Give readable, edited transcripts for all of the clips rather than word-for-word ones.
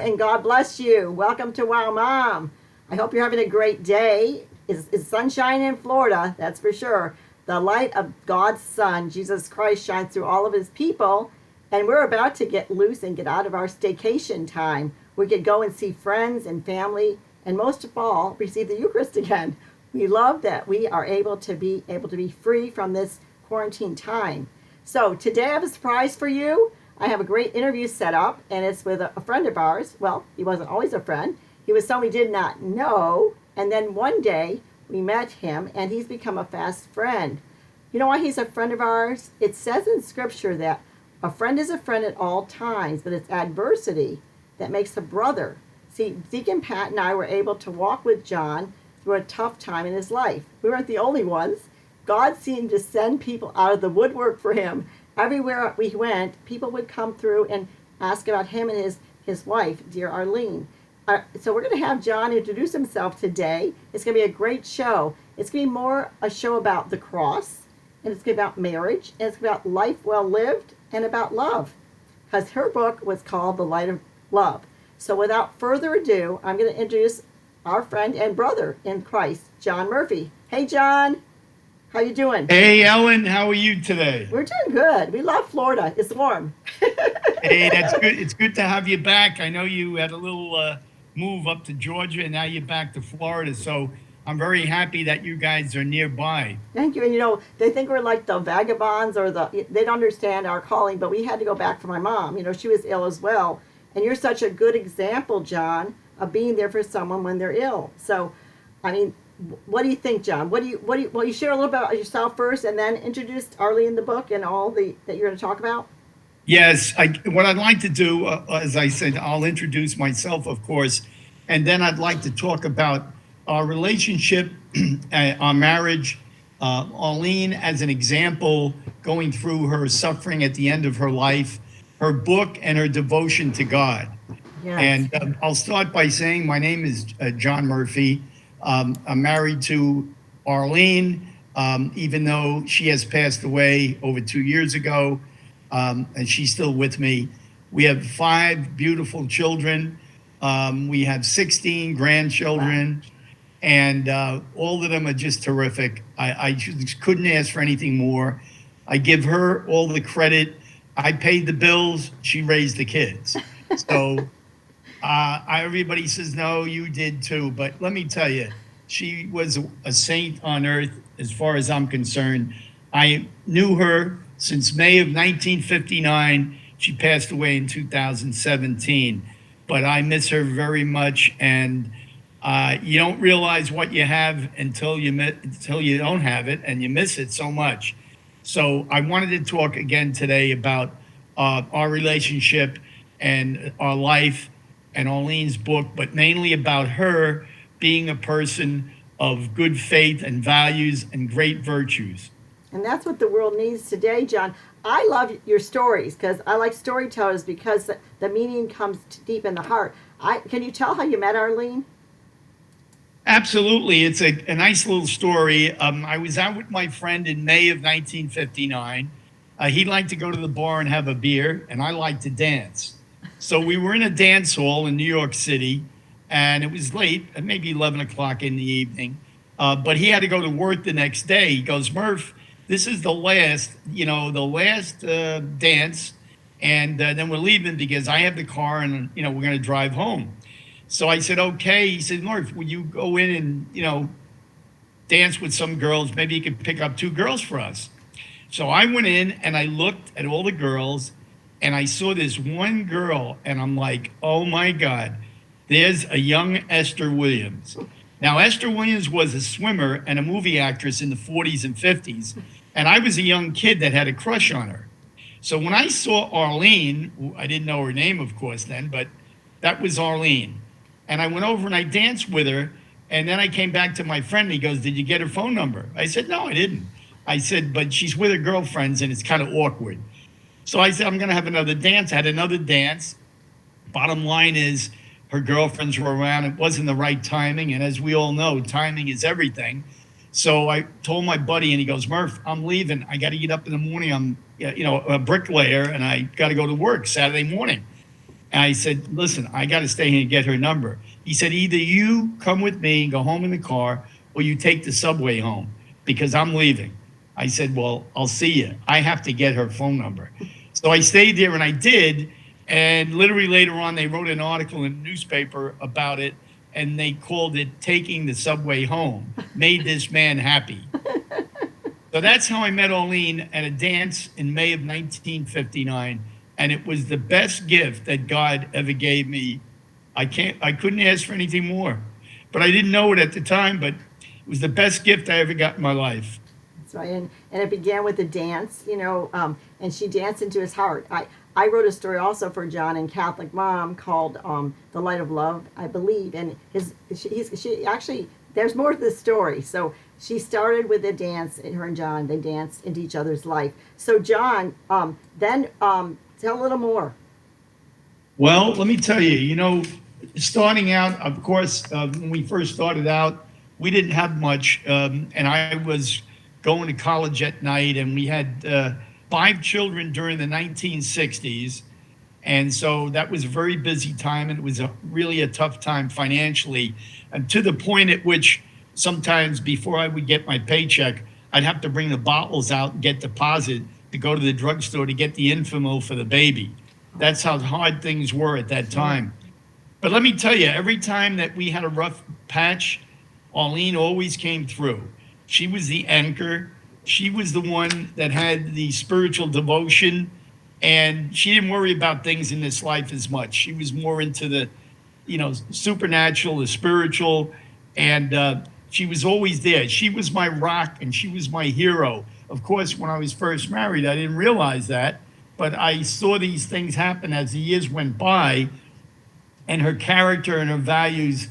and God bless you. Welcome to Wow Mom. I hope you're having a great day. It's sunshine in Florida, that's for sure. The light of God's Son, Jesus Christ, shines through all of his people, and we're about to get loose and get out of our staycation time. We could go and see friends and family, and most of all, receive the Eucharist again. We love that we are able to be free from this quarantine time. So today I have a surprise for you. I have a great interview set up, and it's with a friend of ours. Well, he wasn't always a friend. He was someone we did not know, and then one day we met him, and he's become a fast friend. You know why he's a friend of ours? It says in Scripture that a friend is a friend at all times, but it's adversity that makes a brother. See, Deacon Pat and I were able to walk with John through a tough time in his life. We weren't the only ones. God seemed to send people out of the woodwork for him. Everywhere we went, people would come through and ask about him and his wife, dear Arlene. So we're going to have John introduce himself today. It's going to be a great show. It's going to be more a show about the cross, and it's going to be about marriage, and it's about life well lived, and about love. Because her book was called The Light of Love. So without further ado, I'm going to introduce our friend and brother in Christ, John Murphy. Hey, John. How you doing? Hey, Ellen, how are you today? We're doing good. We love Florida. It's warm. Hey, that's good. It's good to have you back. I know you had a little move up to Georgia, and now you're back to Florida. So I'm very happy that you guys are nearby. Thank you. And they think we're like the vagabonds they don't understand our calling, but we had to go back for my mom. She was ill as well. And you're such a good example, John, of being there for someone when they're ill. So, what do you think, John? Well, you share a little bit about yourself first, and then introduce Arlene, the book, and all that you're going to talk about. Yes, what I'd like to do, as I said, I'll introduce myself, of course, and then I'd like to talk about our relationship, our marriage, Arlene as an example, going through her suffering at the end of her life, her book, and her devotion to God. Yes. And I'll start by saying my name is John Murphy. I'm married to Arlene, even though she has passed away over 2 years ago, and she's still with me. We have 5 beautiful children. We have 16 grandchildren, and all of them are just terrific. I just couldn't ask for anything more. I give her all the credit. I paid the bills. She raised the kids. So everybody says, no, you did too. But let me tell you, she was a saint on earth as far as I'm concerned. I knew her since May of 1959. She passed away in 2017. But I miss her very much. And you don't realize what you have until you don't have it, and you miss it so much. So I wanted to talk again today about our relationship and our life and Arlene's book, but mainly about her being a person of good faith and values and great virtues. And that's what the world needs today, John. I love your stories because I like storytellers because the meaning comes deep in the heart. Can you tell how you met Arlene? Absolutely. It's a nice little story. I was out with my friend in May of 1959. He liked to go to the bar and have a beer, and I liked to dance. So we were in a dance hall in New York City, and it was late, maybe 11 o'clock in the evening. But he had to go to work the next day. He goes, Murph, this is the last dance, and then we're leaving because I have the car and, we're going to drive home. So I said, okay. He said, Murph, would you go in and, dance with some girls? Maybe you could pick up 2 girls for us. So I went in and I looked at all the girls, and I saw this one girl, and I'm like, oh my God, there's a young Esther Williams. Now, Esther Williams was a swimmer and a movie actress in the 40s and 50s, and I was a young kid that had a crush on her. So when I saw Arlene, I didn't know her name, of course, then, but that was Arlene. And I went over and I danced with her, and then I came back to my friend, and he goes, did you get her phone number? I said, no, I didn't. I said, but she's with her girlfriends, and it's kind of awkward. So I said, I'm going to have another dance. I had another dance. Bottom line is, her girlfriends were around. It wasn't the right timing. And as we all know, timing is everything. So I told my buddy, and he goes, Murph, I'm leaving. I got to get up in the morning. I'm, a bricklayer, and I got to go to work Saturday morning. And I said, listen, I got to stay here and get her number. He said, either you come with me and go home in the car, or you take the subway home because I'm leaving. I said, well, I'll see you. I have to get her phone number. So I stayed there and I did. And literally later on, they wrote an article in the newspaper about it. And they called it Taking the Subway Home, made this man happy. So that's how I met Arlene at a dance in May of 1959. And it was the best gift that God ever gave me. I couldn't ask for anything more. But I didn't know it at the time, but it was the best gift I ever got in my life. That's right. And it began with a dance, and she danced into his heart. I wrote a story also for John and Catholic Mom called The Light of Love, I believe. And she actually, there's more to the story. So she started with a dance, and her and John, they danced into each other's life. So John, then tell a little more. Well, let me tell you, starting out, of course, when we first started out, we didn't have much. And I was going to college at night, and we had 5 children during the 1960s. And so that was a very busy time, and it was really a tough time financially, and to the point at which sometimes before I would get my paycheck, I'd have to bring the bottles out and get deposit to go to the drugstore to get the Infamil for the baby. That's how hard things were at that time. But let me tell you, every time that we had a rough patch, Arlene always came through. She was the anchor. She was the one that had the spiritual devotion, and she didn't worry about things in this life as much. She was more into the, supernatural, the spiritual, and she was always there. She was my rock, and she was my hero. Of course, when I was first married, I didn't realize that, but I saw these things happen as the years went by, and her character and her values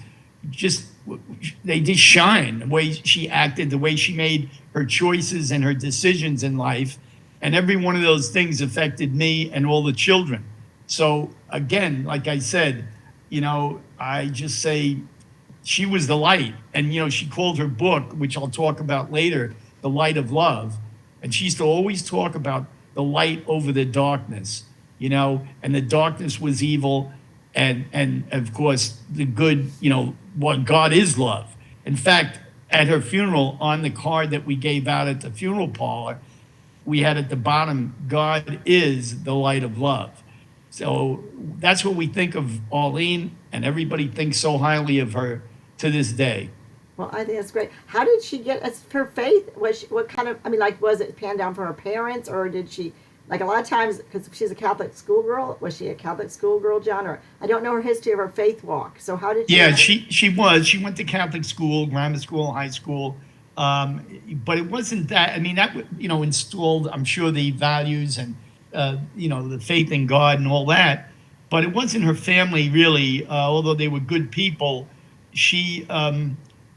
they just shine. The way she acted, the way she made her choices and her decisions in life, and every one of those things affected me and all the children. So again, like I said, I just say she was the light. And she called her book, which I'll talk about later, The Light of Love. And she used to always talk about the light over the darkness, and the darkness was evil, and of course the good, what God is love. In fact, at her funeral, on the card that we gave out at the funeral parlor, we had at the bottom, God is the light of love. So that's what we think of Arlene, and everybody thinks so highly of her to this day. Well, I think that's great. How did she get her faith? What kind of, was it panned down from her parents, or did she, a lot of times, because she's a Catholic schoolgirl, was she a Catholic schoolgirl, John? Or I don't know her history of her faith walk. So how did she? Yeah, she was. She went to Catholic school, grammar school, high school. But it wasn't that, that, installed, I'm sure, the values and, the faith in God and all that. But it wasn't her family, really, although they were good people. She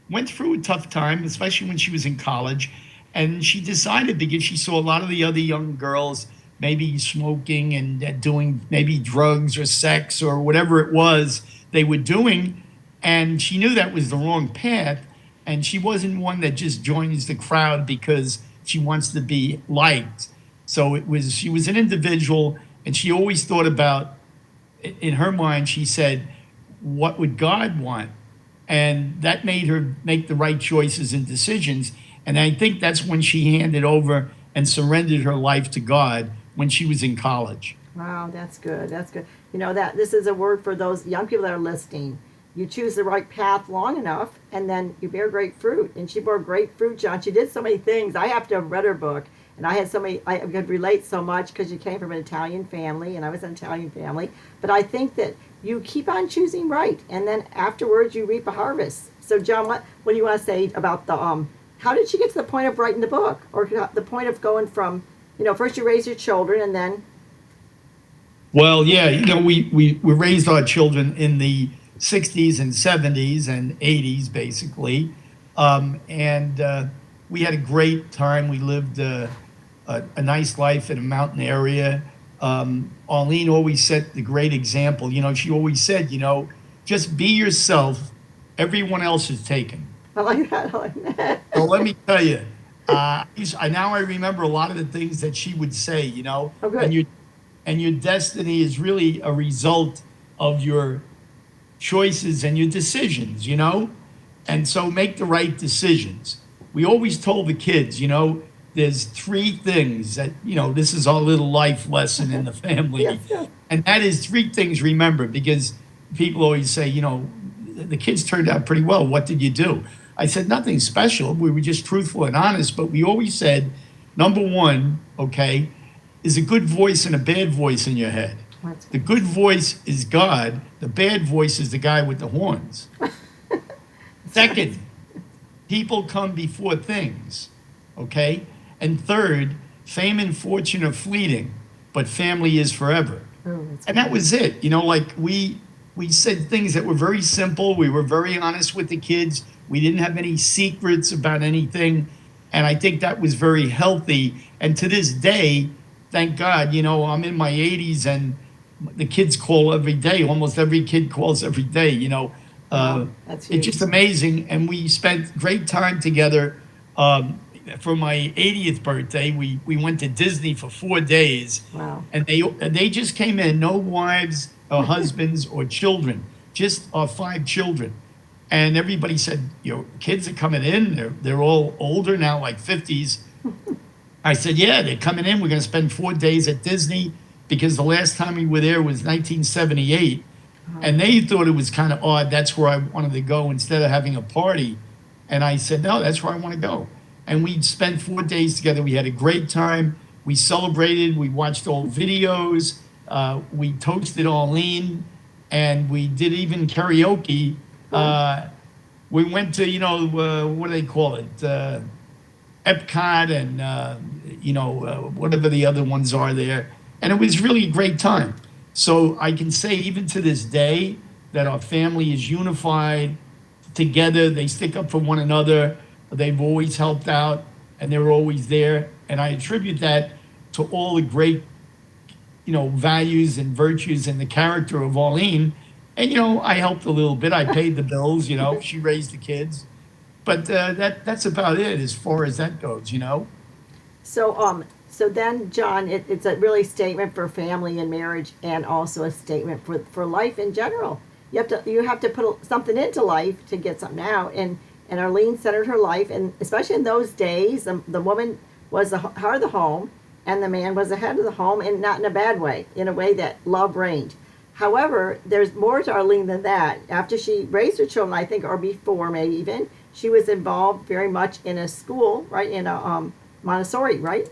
went through a tough time, especially when she was in college. And she decided, because she saw a lot of the other young girls maybe smoking and doing maybe drugs or sex or whatever it was they were doing. And she knew that was the wrong path. And she wasn't one that just joins the crowd because she wants to be liked. So she was an individual, and she always thought about, in her mind, she said, what would God want? And that made her make the right choices and decisions. And I think that's when she handed over and surrendered her life to God when she was in college. Wow, that's good. That's good. That this is a word for those young people that are listening. You choose the right path long enough, and then you bear great fruit. And she bore great fruit, John. She did so many things. I have to have read her book, and I could relate so much because you came from an Italian family, and I was an Italian family. But I think that you keep on choosing right, and then afterwards you reap a harvest. So, John, what do you want to say about the how did she get to the point of writing the book, or the point of going from, first you raise your children, and then? Well, yeah, we raised our children in the 60s and 70s and 80s, basically. And we had a great time. We lived a nice life in a mountain area. Arlene always set the great example. She always said, just be yourself. Everyone else is taken. I like that. So let me tell you, now I remember a lot of the things that she would say, Oh, good. And your destiny is really a result of your choices and your decisions, And so make the right decisions. We always told the kids, there's three things that, this is our little life lesson in the family. Yes, yes. And that is three things, remember, because people always say, the kids turned out pretty well. What did you do? I said, nothing special. We were just truthful and honest. But we always said, number one, okay, is a good voice and a bad voice in your head. The good voice is God. The bad voice is the guy with the horns. Second, people come before things, okay? And third, fame and fortune are fleeting, but family is forever. And that was it. We said things that were very simple. We were very honest with the kids. We didn't have any secrets about anything. And I think that was very healthy. And to this day, thank God, I'm in my 80s and the kids call every day. Almost every kid calls every day, That's It's just amazing. And we spent great time together. For my 80th birthday, we went to Disney for 4 days. Wow. And they just came in, no wives or husbands or children, just our 5 children. And everybody said, kids are coming in. They're all older now, like 50s. I said, yeah, they're coming in. We're going to spend 4 days at Disney because the last time we were there was 1978. And they thought it was kind of odd. That's where I wanted to go instead of having a party. And I said, no, that's where I want to go. And we spent 4 days together. We had a great time. We celebrated. We watched old videos. We toasted Arlene. And we did even karaoke. We went to, what do they call it? Epcot and, whatever the other ones are there. And it was really a great time. So I can say even to this day that our family is unified together. They stick up for one another. They've always helped out and they're always there. And I attribute that to all the great, values and virtues and the character of Arlene. And, I helped a little bit. I paid the bills, she raised the kids. But that's about it as far as that goes, So then, John, it's a really statement for family and marriage, and also a statement for life in general. You have to put something into life to get something out, and Arlene centered her life, and especially in those days, the woman was the heart of the home, and the man was the head of the home, and not in a bad way, in a way that love reigned. However, there's more to Arlene than that. After she raised her children, I think, or before maybe even, she was involved very much in a school, right, in a Montessori, right?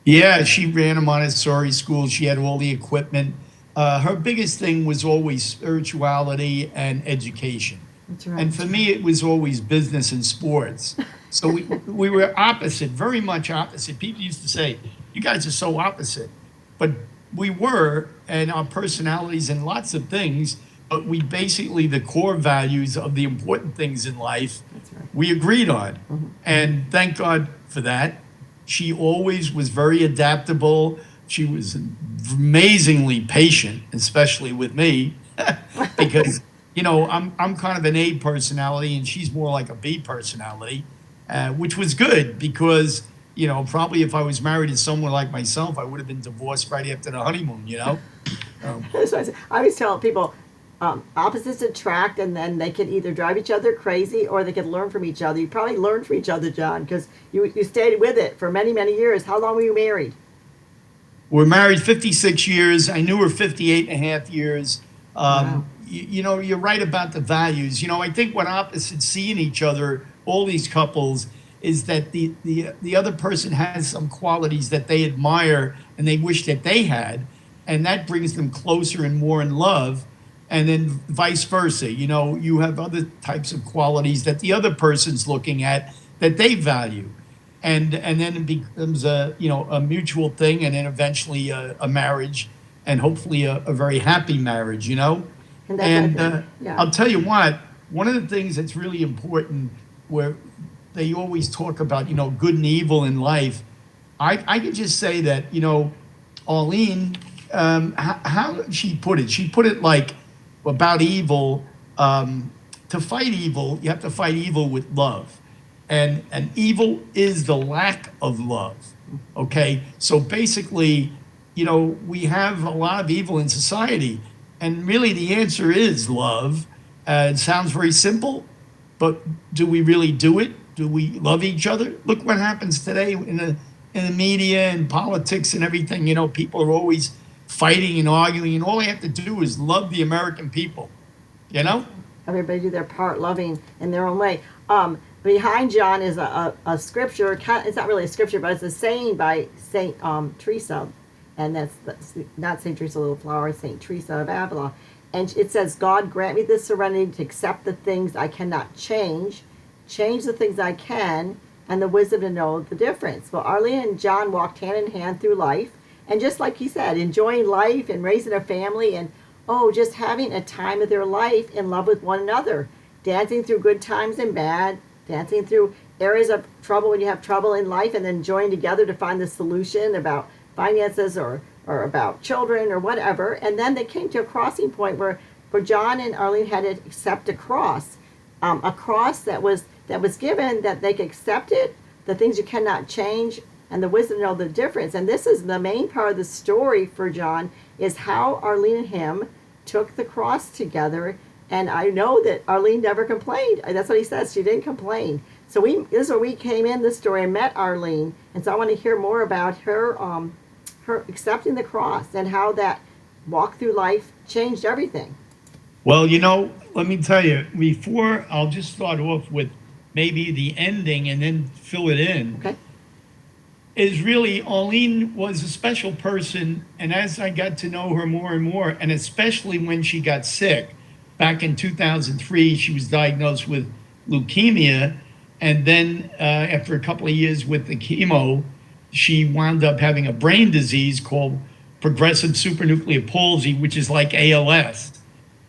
Yeah, she ran a Montessori school. She had all the equipment. Her biggest thing was always spirituality and education. That's right. And for me, it was always business and sports. So we were opposite, very much opposite. People used to say, you guys are so opposite. But we were, and our personalities and lots of things, but we basically, the core values of the important things in life, That's right. we agreed on. Mm-hmm. And thank God for that. She always was very adaptable. She was amazingly patient, especially with me, because, I'm kind of an A personality and she's more like a B personality, which was good because, probably if I was married to someone like myself, I would have been divorced right after the honeymoon, That's what I say. I always tell people, opposites attract, and then they could either drive each other crazy or they could learn from each other. You probably learned from each other, John, because you stayed with it for many, many years. How long were you married? We're married 56 years. I knew her 58 and a half years. Wow. You're right about the values. I think what opposites see in each other, all these couples, is that the other person has some qualities that they admire and they wish that they had, and that brings them closer and more in love. And then vice versa, you have other types of qualities that the other person's looking at that they value, and then it becomes a mutual thing, and then eventually a marriage, and hopefully a very happy marriage, And Yeah. I'll tell you what, one of the things that's really important, where they always talk about good and evil in life, I could just say that Arlene, how did she put it? She put it like, about evil, to fight evil, you have to fight evil with love. And evil is the lack of love, okay? So basically, we have a lot of evil in society, And really, the answer is love. It sounds very simple, but do we really do it? Do we love each other? Look what happens today in the media and politics and everything. You know, people are always fighting and arguing, and all they have to do is love the American people. You know? Everybody do their part, loving in their own way. Behind John is a scripture. It's not really a scripture, but it's a saying by Saint Teresa, and that's not Saint Teresa, little flower, Saint Teresa of Avila. And it says, God grant me the serenity to accept the things I cannot change the things I can, and the wisdom to know the difference. Well, Arlene and John walked hand in hand through life, and just like he said, enjoying life and raising a family, and just having a time of their life in love with one another, dancing through good times and bad, dancing through areas of trouble when you have trouble in life, and then joining together to find the solution about finances or about children or whatever. And then they came to a crossing point where John and Arlene had to accept a cross that was given, that they could accept it, the things you cannot change, and the wisdom to know the difference. And this is the main part of the story for John, is how Arlene and him took the cross together. And I know that Arlene never complained. That's what he says. She didn't complain. So this is where we came in this story and met Arlene. And so I want to hear more about her accepting the cross and how that walk through life changed everything. Well, you know, let me tell you, before I'll just start off with maybe the ending and then fill it in. Okay. Is really, Arlene was a special person. And as I got to know her more and more, and especially when she got sick, back in 2003, she was diagnosed with leukemia. And then after a couple of years with the chemo, she wound up having a brain disease called progressive supranuclear palsy, which is like ALS.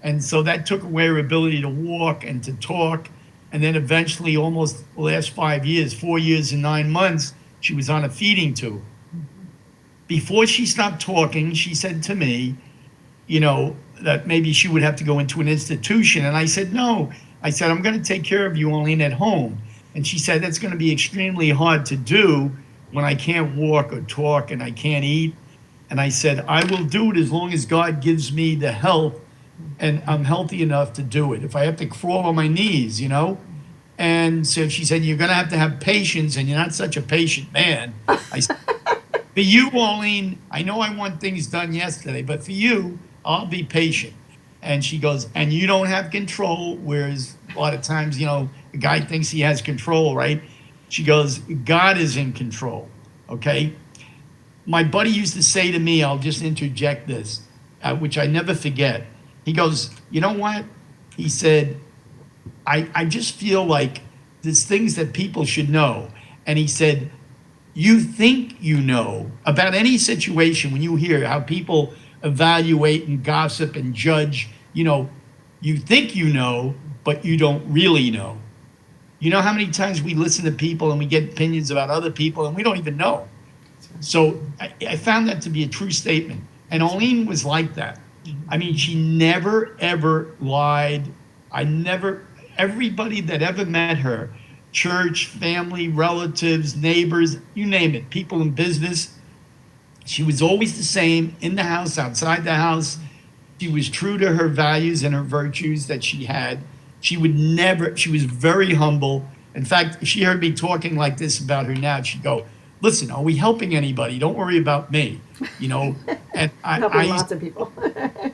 And so that took away her ability to walk and to talk. And then eventually, almost the last 5 years, 4 years and 9 months, she was on a feeding tube. Before she stopped talking, she said to me, you know, that maybe she would have to go into an institution. And I said, no. I said, I'm going to take care of you, Arlene, at home. And she said, that's going to be extremely hard to do when I can't walk or talk and I can't eat. And I said, I will do it as long as God gives me the health and I'm healthy enough to do it. If I have to crawl on my knees, you know. And so she said, you're going to have patience, and you're not such a patient man. I said, for you, Arlene, I know I want things done yesterday, but for you, I'll be patient. And she goes, and you don't have control, whereas a lot of times, you know, the guy thinks he has control, right? She goes, God is in control, okay? My buddy used to say to me, I'll just interject this, which I never forget. He goes, you know what? He said, I just feel like there's things that people should know. And he said, you think you know about any situation when you hear how people evaluate and gossip and judge, you know, you think you know, but you don't really know. You know how many times we listen to people and we get opinions about other people and we don't even know. So I found that to be a true statement. And Arlene was like that. I mean, she never, ever lied. Everybody that ever met her, church, family, relatives, neighbors, you name it, people in business, she was always the same in the house, outside the house. She was true to her values and her virtues that she had. She was very humble. In fact, if she heard me talking like this about her now, she'd go, listen, are we helping anybody? Don't worry about me, you know. And helping lots of people.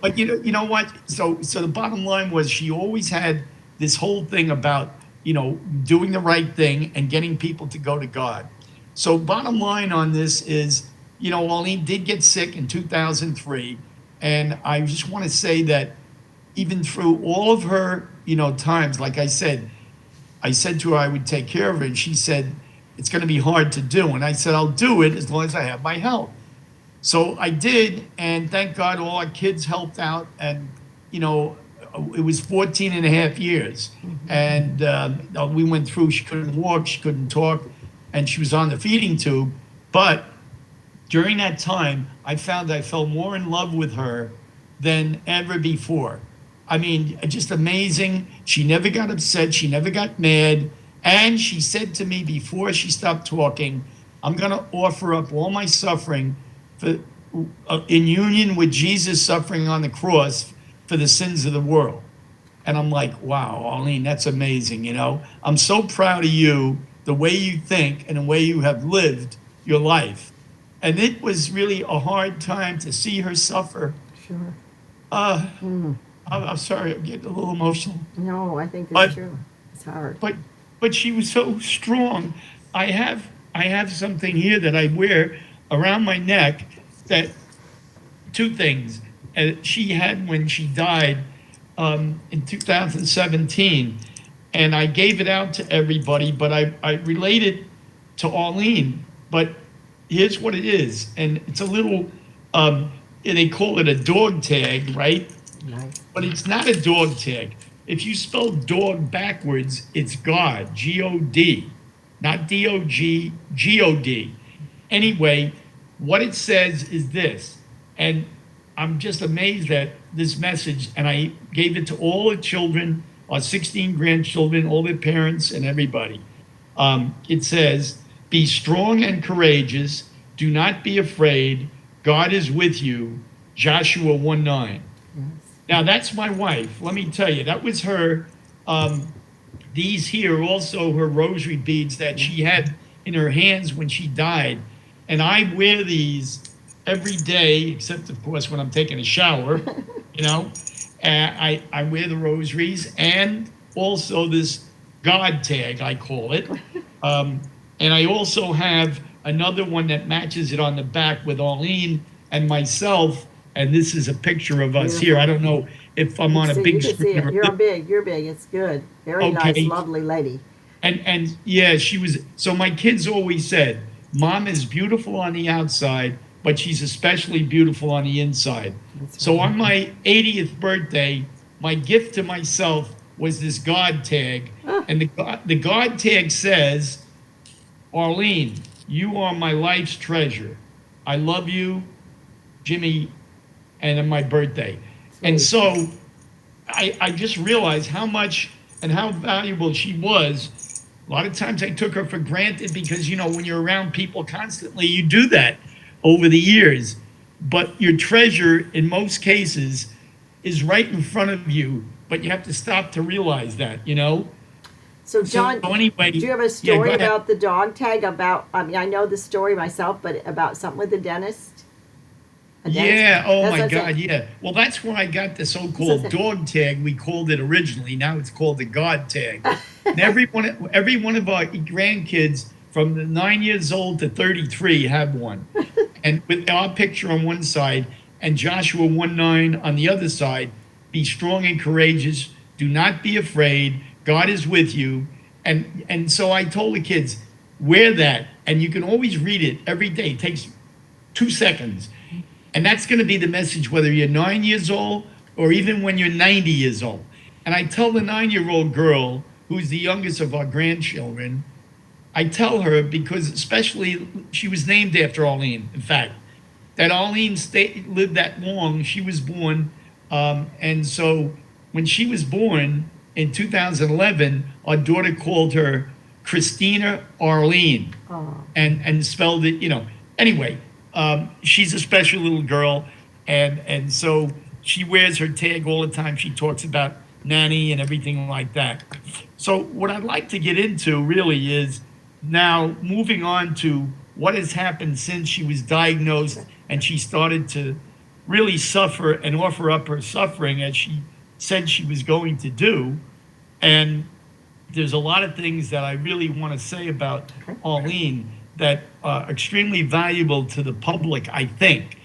But you know what? So the bottom line was she always had this whole thing about, you know, doing the right thing and getting people to go to God. So bottom line on this is, you know, Arlene did get sick in 2003. And I just want to say that even through all of her, you know, times, like I said to her I would take care of her. And she said, it's going to be hard to do. And I said, I'll do it as long as I have my health. So I did. And thank God all our kids helped out. And, you know, it was 14 and a half years. And we went through, she couldn't walk, she couldn't talk, and she was on the feeding tube. But during that time, I found I fell more in love with her than ever before. I mean, just amazing. She never got upset. She never got mad. And she said to me before she stopped talking, I'm going to offer up all my suffering in union with Jesus' suffering on the cross for the sins of the world. And I'm like, wow, Arlene, that's amazing. I'm so proud of you, the way you think and the way you have lived your life. And it was really a hard time to see her suffer. Sure. Uh, I'm sorry, I'm getting a little emotional. No, I think it's But true. It's hard. but she was so strong. I have something here that I wear around my neck that two things she had when she died in 2017, and I gave it out to everybody, but I related to Arlene. But here's what it is, and it's a little they call it a dog tag, right? Nice. But it's not a dog tag. If you spell dog backwards, it's God, G-O-D, not D-O-G, G-O-D. Anyway, what it says is this, and I'm just amazed at this message, and I gave it to all the children, our 16 grandchildren, all their parents, and everybody. It says, be strong and courageous, do not be afraid, God is with you, Joshua 1:9. Yes. Now, that's my wife. Let me tell you, that was her. These here are also her rosary beads that she had in her hands when she died. And I wear these every day, except, of course, when I'm taking a shower, I wear the rosaries and also this God tag, I call it. And I also have another one that matches it on the back with Arlene and myself. And this is a picture of us here. I don't know if I'm on a big screen. You can see it. You're big. It's good. Very nice, lovely lady. And yeah, she was. So my kids always said, Mom is beautiful on the outside, but she's especially beautiful on the inside. So on my 80th birthday, my gift to myself was this God tag. And the God tag says, Arlene, you are my life's treasure. I love you, Jimmy, and on my birthday. And so I just realized how much and how valuable she was. A lot of times I took her for granted because, when you're around people constantly, you do that over the years. But your treasure, in most cases, is right in front of you, but you have to stop to realize that, So, John, anyway, do you have a story about the dog tag? I know the story myself, but about something with the dentist? Yeah, oh my God, yeah. Well, that's where I got the so-called dog tag. We called it originally. Now it's called the God tag. And every one of our grandkids from the 9 years old to 33 have one. And with our picture on one side and Joshua 1:9 on the other side, be strong and courageous, do not be afraid, God is with you. And so I told the kids, wear that, and you can always read it every day. It takes 2 seconds. And that's going to be the message, whether you're 9 years old or even when you're 90 years old. And I tell the 9-year-old girl, who's the youngest of our grandchildren, I tell her, because especially she was named after Arlene, in fact, that Arlene lived that long. She was born. And so when she was born in 2011, our daughter called her Christina Arlene and spelled it, Anyway, she's a special little girl, and so she wears her tag all the time. She talks about Nanny and everything like that. So what I'd like to get into really is now moving on to what has happened since she was diagnosed and she started to really suffer and offer up her suffering as she said she was going to do. And there's a lot of things that I really want to say about Arlene that are extremely valuable to the public, I think.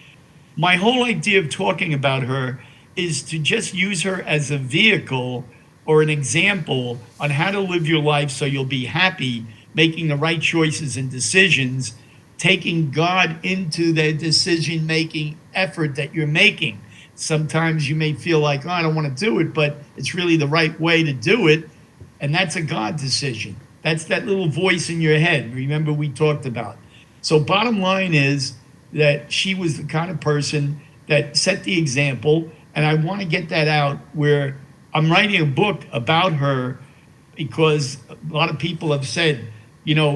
My whole idea of talking about her is to just use her as a vehicle or an example on how to live your life so you'll be happy, making the right choices and decisions, taking God into the decision-making effort that you're making. Sometimes you may feel like, I don't want to do it, but it's really the right way to do it, and that's a God decision. That's that little voice in your head, remember we talked about. So bottom line is that she was the kind of person that set the example, and I want to get that out where I'm writing a book about her because a lot of people have said,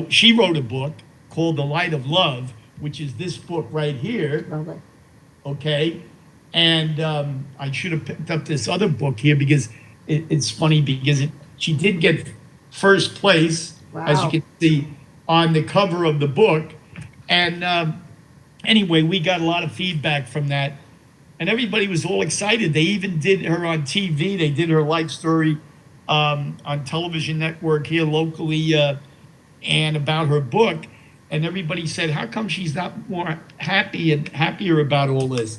she wrote a book called The Light of Love, which is this book right here. Lovely. Okay? And I should have picked up this other book here because it's funny because she did get first place, as you Wow. can see on the cover of the book. And anyway, we got a lot of feedback from that. And everybody was all excited. They even did her on TV. They did her life story on television network here locally, and about her book. And everybody said, how come she's not more happy and happier about all this?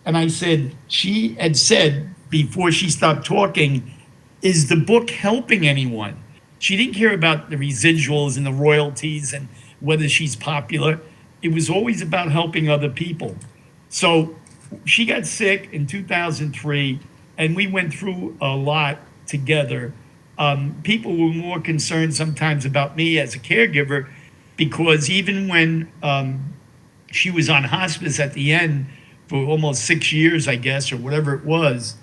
And I said, she had said before she stopped talking, is the book helping anyone? She didn't care about the residuals and the royalties and whether she's popular. It was always about helping other people. So she got sick in 2003, and we went through a lot together. People were more concerned sometimes about me as a caregiver because even when she was on hospice at the end for almost 6 years, I guess, or whatever it was,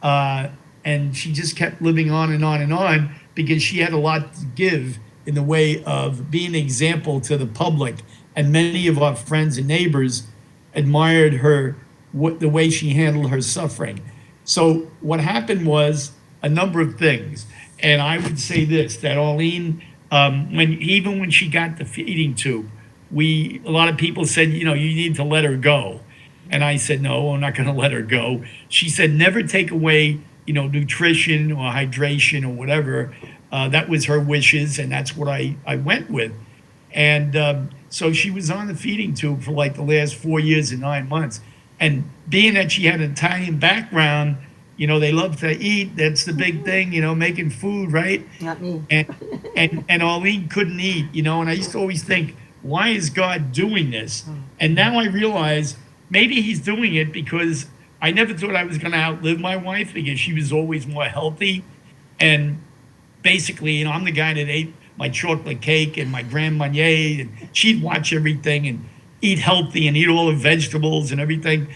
and she just kept living on and on and on because she had a lot to give in the way of being an example to the public. And many of our friends and neighbors admired her, the way she handled her suffering. So what happened was a number of things. And I would say this, that Arlene, when she got the feeding tube, a lot of people said, you need to let her go. And I said, no, I'm not going to let her go. She said, never take away, nutrition or hydration or whatever. That was her wishes, and that's what I went with. And so she was on the feeding tube for like the last 4 years and 9 months. And being that she had an Italian background, they love to eat. That's the big thing, making food, right? Not me. And Arlene couldn't eat, and I used to always think, why is God doing this? And now I realize maybe he's doing it because I never thought I was going to outlive my wife because she was always more healthy. And basically, I'm the guy that ate my chocolate cake and my Grand Marnier, and she'd watch everything and eat healthy and eat all the vegetables and everything.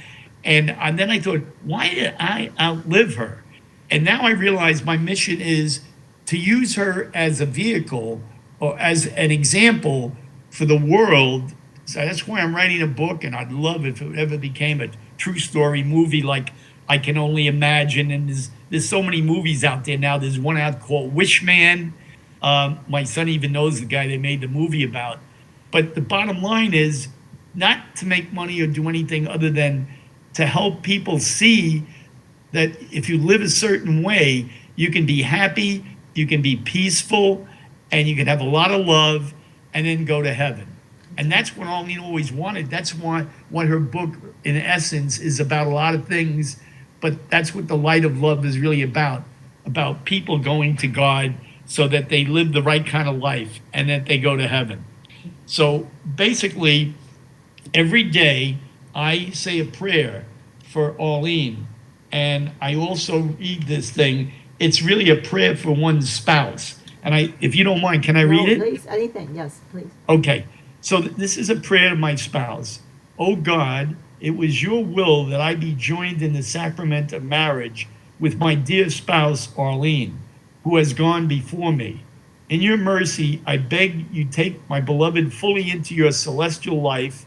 And then I thought, why did I outlive her? And now I realize my mission is to use her as a vehicle or as an example for the world. So that's why I'm writing a book, and I'd love if it ever became a true story movie like I Can Only Imagine. And there's so many movies out there now. There's one out called Wishman. My son even knows the guy they made the movie about. But the bottom line is not to make money or do anything other than to help people see that if you live a certain way, you can be happy, you can be peaceful, and you can have a lot of love and then go to heaven. And that's what Arlene always wanted. That's what her book, in essence, is about, a lot of things. But that's what the light of love is really about people going to God so that they live the right kind of life and that they go to heaven. So basically, every day I say a prayer for Arlene, and I also read this thing. It's really a prayer for one's spouse. And if you don't mind, can I read it? Please, anything. Yes, please. Okay. So this is a prayer to my spouse. Oh God, it was your will that I be joined in the sacrament of marriage with my dear spouse, Arlene, who has gone before me. In your mercy, I beg you take my beloved fully into your celestial life,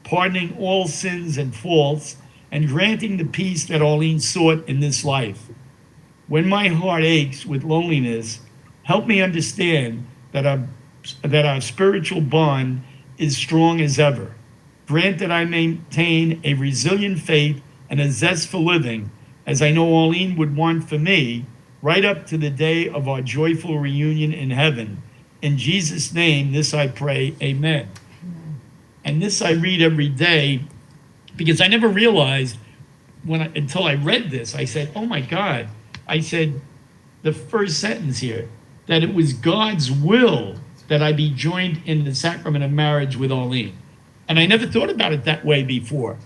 pardoning all sins and faults, and granting the peace that Arlene sought in this life. When my heart aches with loneliness, help me understand that our spiritual bond is strong as ever. Grant that I maintain a resilient faith and a zest for living, as I know Arlene would want for me, right up to the day of our joyful reunion in heaven. In Jesus' name, this I pray, amen. And this I read every day because I never realized until I read this, I said, oh my God. I said, the first sentence here, that it was God's will that I be joined in the sacrament of marriage with Arlene. And I never thought about it that way before.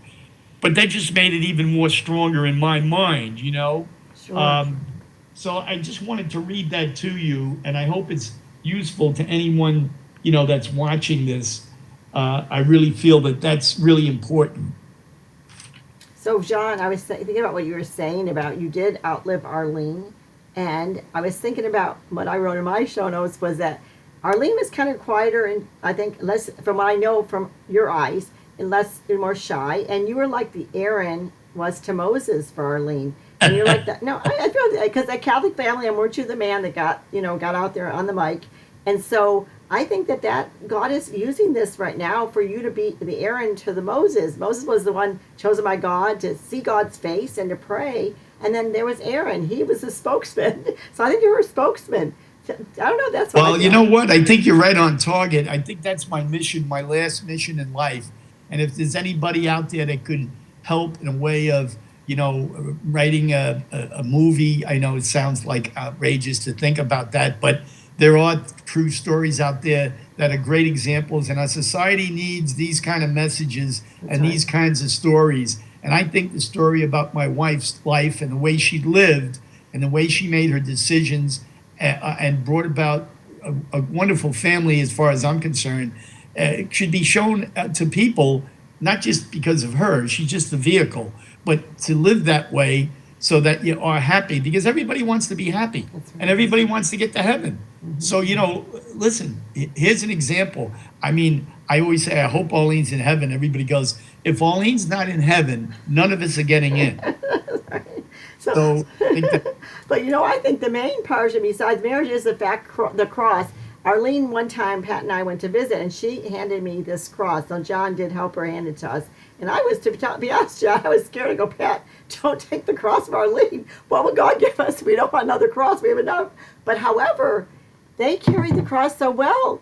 But that just made it even more stronger in my mind, Sure. So I just wanted to read that to you, and I hope it's useful to anyone, that's watching this. I really feel that that's really important. So, John, I was thinking about what you were saying about you did outlive Arlene. And I was thinking about what I wrote in my show notes was that Arlene was kind of quieter and I think less, from what I know from your eyes, and more shy. And you were like the Aaron was to Moses for Arlene. And you're like that. No, I feel because that Catholic family, and weren't you the man that got out there on the mic, and so I think that God is using this right now for you to be the Aaron to the Moses. Moses was the one chosen by God to see God's face and to pray, and then there was Aaron. He was the spokesman. So I think you're a spokesman. I don't know. That's what Well, you know what? I think you're right on target. I think that's my mission, my last mission in life. And if there's anybody out there that could help in a way of, writing a movie, I know it sounds like outrageous to think about that, but there are true stories out there that are great examples. And our society needs these kind of messages and these kinds of stories. And I think the story about my wife's life and the way she lived and the way she made her decisions and brought about a wonderful family, as far as I'm concerned, should be shown to people, not just because of her, she's just the vehicle, but to live that way so that you are happy, because everybody wants to be happy and everybody wants to get to heaven. Mm-hmm. So, listen, here's an example. I mean, I always say, I hope Arlene's in heaven. Everybody goes, if Arlene's not in heaven, none of us are getting in. So I think that, but I think the main portion besides marriage is the cross. Arlene, one time, Pat and I went to visit, and she handed me this cross. So John did help her hand it to us. And I was, to be honest, John, I was scared to go, Pat, don't take the cross of Arlene. What will God give us? We don't want another cross. We have enough. But however, they carried the cross so well.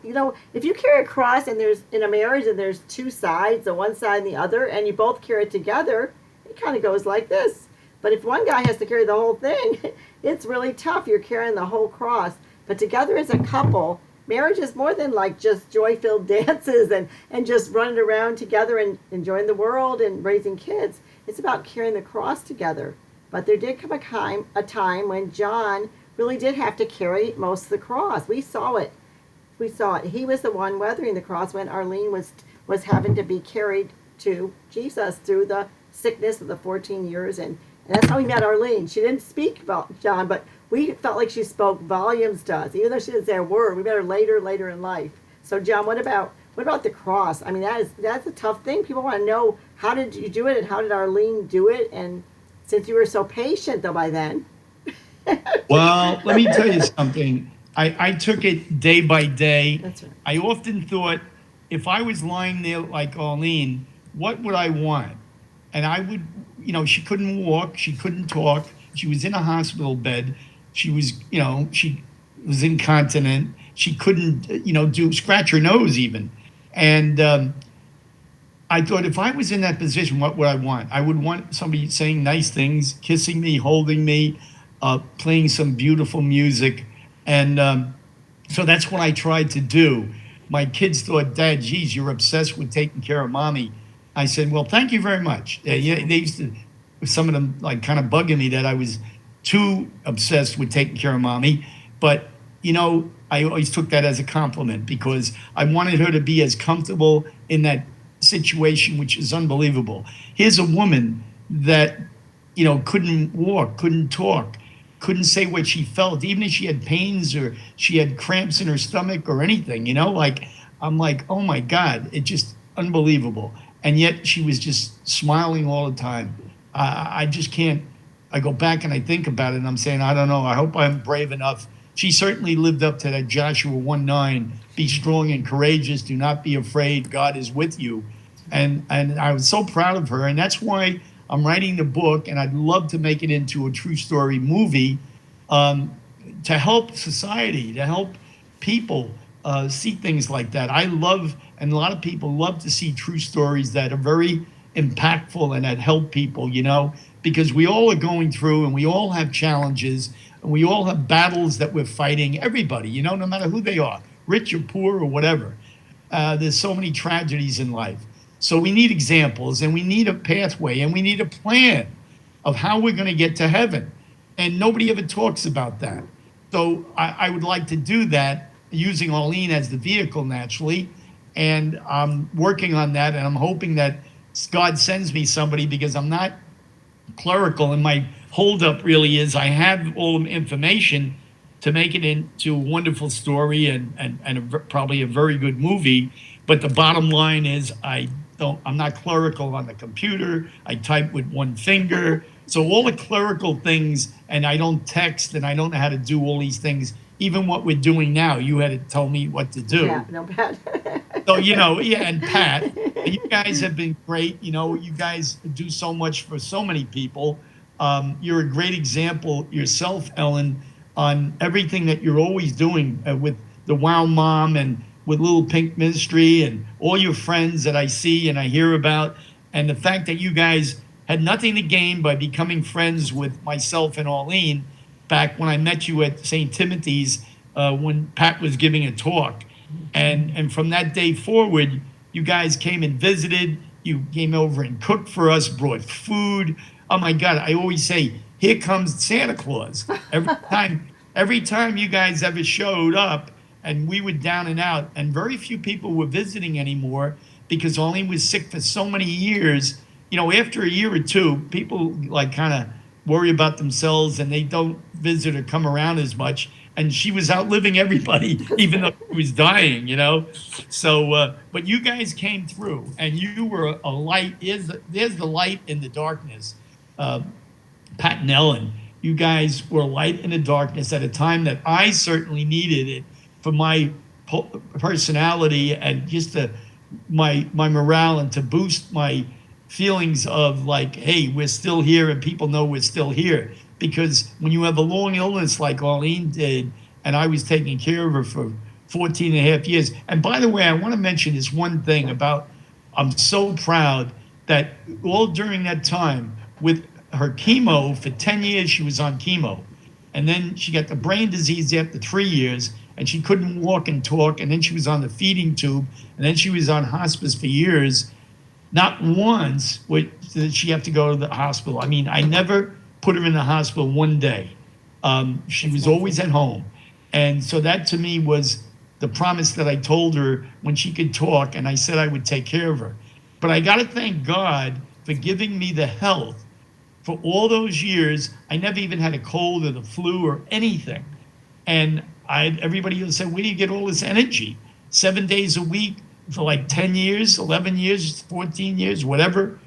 If you carry a cross and there's in a marriage and there's two sides, the one side and the other, and you both carry it together, it kind of goes like this. But if one guy has to carry the whole thing, it's really tough. You're carrying the whole cross. But together as a couple, marriage is more than like just joy-filled dances and just running around together and enjoying the world and raising kids. It's about carrying the cross together. But there did come a time when John really did have to carry most of the cross. We saw it. He was the one weathering the cross when Arlene was having to be carried to Jesus through the sickness of the 14 years. And that's how we met Arlene. She didn't speak about John, but we felt like she spoke volumes to us, even though she didn't say a word. We met her later in life. So, John, what about the cross? I mean, that's a tough thing. People want to know, how did you do it, and how did Arlene do it? And since you were so patient, though, by then. Well, let me tell you something. I took it day by day. That's right. I often thought, if I was lying there like Arlene, what would I want? And I would, she couldn't walk, she couldn't talk, she was in a hospital bed, she was, she was incontinent, she couldn't, scratch her nose even. And I thought, if I was in that position, what would I want? I would want somebody saying nice things, kissing me, holding me, playing some beautiful music. And so that's what I tried to do. My kids thought, Dad, geez, you're obsessed with taking care of Mommy. I said, well, thank you very much. They used to, some of them like kind of bugging me that I was too obsessed with taking care of Mommy. But, I always took that as a compliment, because I wanted her to be as comfortable in that situation, which is unbelievable. Here's a woman that, couldn't walk, couldn't talk, couldn't say what she felt, even if she had pains or she had cramps in her stomach or anything, I'm like, oh my God, it's just unbelievable. And yet she was just smiling all the time. I just can't, I go back and I think about it and I'm saying, I don't know, I hope I'm brave enough. She certainly lived up to that Joshua 1:9, be strong and courageous, do not be afraid, God is with you. And I was so proud of her. And that's why I'm writing the book, and I'd love to make it into a true story movie to help society, to help people see things like that. I love, and a lot of people love to see true stories that are very impactful and that help people, because we all are going through and we all have challenges and we all have battles that we're fighting. Everybody, no matter who they are, rich or poor or whatever. There's so many tragedies in life. So we need examples, and we need a pathway, and we need a plan of how we're going to get to heaven. And nobody ever talks about that. So I would like to do that using Arlene as the vehicle naturally. And I'm working on that, and I'm hoping that God sends me somebody, because I'm not clerical, and my holdup really is I have all the information to make it into a wonderful story and probably a very good movie. But the bottom line is I I'm not clerical on the computer. I type with one finger. So all the clerical things, and I don't text, and I don't know how to do all these things. Even what we're doing now, you had to tell me what to do. Yeah, no, Pat. So, yeah, and Pat, you guys have been great. You guys do so much for so many people. You're a great example yourself, Ellen, on everything that you're always doing with the Wow Mom and with Little Pink Ministry and all your friends that I see and I hear about. And the fact that you guys had nothing to gain by becoming friends with myself and Arlene back when I met you at St. Timothy's when Pat was giving a talk. And from that day forward, you guys came and visited. You came over and cooked for us, brought food. Oh my God! I always say, "Here comes Santa Claus." Every time you guys ever showed up, and we were down and out, and very few people were visiting anymore because Arlene was sick for so many years. After a year or two, people like kind of worry about themselves and they don't visit or come around as much. And she was outliving everybody, even though she was dying, So, but you guys came through, and you were a light. There's the light in the darkness. Pat and Ellen, you guys were a light in the darkness at a time that I certainly needed it for my personality and just my morale and to boost my feelings of like, hey, we're still here and people know we're still here. Because when you have a long illness like Arlene did, and I was taking care of her for 14 and a half years. And by the way, I want to mention this one thing about, I'm so proud that all during that time with her chemo, for 10 years she was on chemo. And then she got the brain disease after 3 years, and she couldn't walk and talk. And then she was on the feeding tube, and then she was on hospice for years. Not once did she have to go to the hospital. I mean, I never put her in the hospital one day. She was always at home. And so that to me was the promise that I told her when she could talk, and I said I would take care of her. But I got to thank God for giving me the health. For all those years, I never even had a cold or the flu or anything. And everybody would say, where do you get all this energy? 7 days a week for like 10 years, 11 years, 14 years, whatever.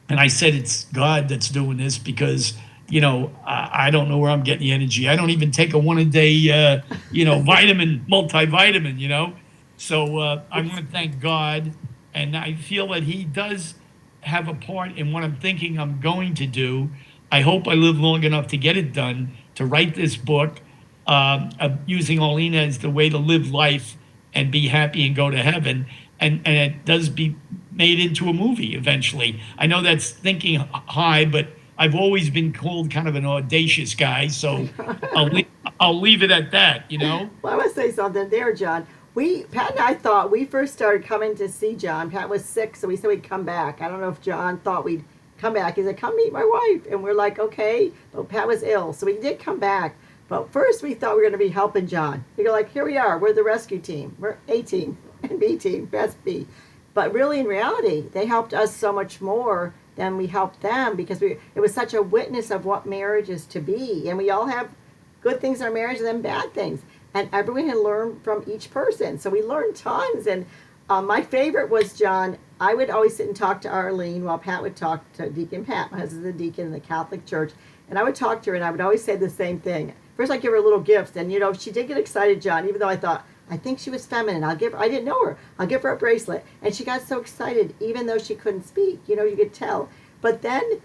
And I said, it's God that's doing this because, I don't know where I'm getting the energy. I don't even take a one-a-day, vitamin, multivitamin, So I want to thank God. And I feel that he does have a part in what I'm thinking I'm going to do. I hope I live long enough to get it done, to write this book, of using Arlene as the way to live life and be happy and go to heaven. And it does be made into a movie eventually. I know that's thinking high, but I've always been called kind of an audacious guy, so I'll leave it at that, Well, I want to say something there, John. Pat and I thought we first started coming to see John. Pat was sick, so we said we'd come back. I don't know if John thought we'd come back. He said, come meet my wife. And we're like, okay. But Pat was ill, so we did come back. But first we thought we were going to be helping John. We go like, here we are. We're the rescue team. We're A team and B team, best B. But really, in reality, they helped us so much more than we helped them because it was such a witness of what marriage is to be. And we all have good things in our marriage and then bad things. And everyone can learn from each person. So we learned tons. And my favorite was John. I would always sit and talk to Arlene while Pat would talk to Deacon Pat. My husband's a deacon in the Catholic Church. And I would talk to her, and I would always say the same thing. First, I'd give her little gifts. And, she did get excited, John, even though I think she was feminine. I didn't know her. I'll give her a bracelet. And she got so excited, even though she couldn't speak. You could tell. But then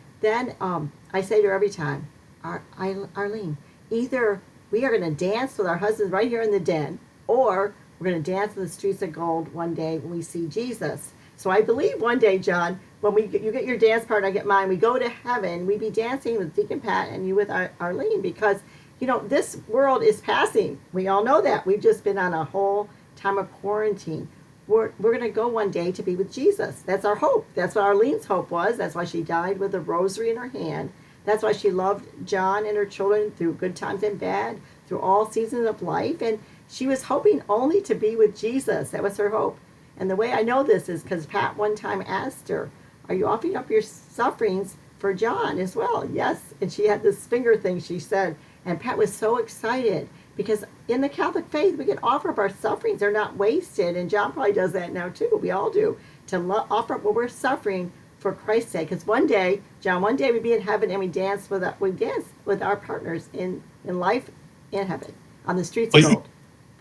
I say to her every time, Arlene, either we are going to dance with our husbands right here in the den, or we're going to dance in the streets of gold one day when we see Jesus. So I believe one day, John, when you get your dance part, I get mine, we go to heaven, we be dancing with Deacon Pat and you with Arlene, because this world is passing. We all know that. We've just been on a whole time of quarantine. We're going to go one day to be with Jesus. That's our hope. That's what Arlene's hope was. That's why she died with a rosary in her hand. That's why she loved John and her children through good times and bad, through all seasons of life. And she was hoping only to be with Jesus. That was her hope. And the way I know this is because Pat one time asked her, are you offering up your sufferings for John as well? Yes. And she had this finger thing she said. And Pat was so excited because in the Catholic faith, we can offer up our sufferings. They're not wasted. And John probably does that now too. We all do. to offer up what we're suffering for Christ's sake. Because one day, John, one day we'd be in heaven and we dance with our partners in life in heaven on the streets of gold.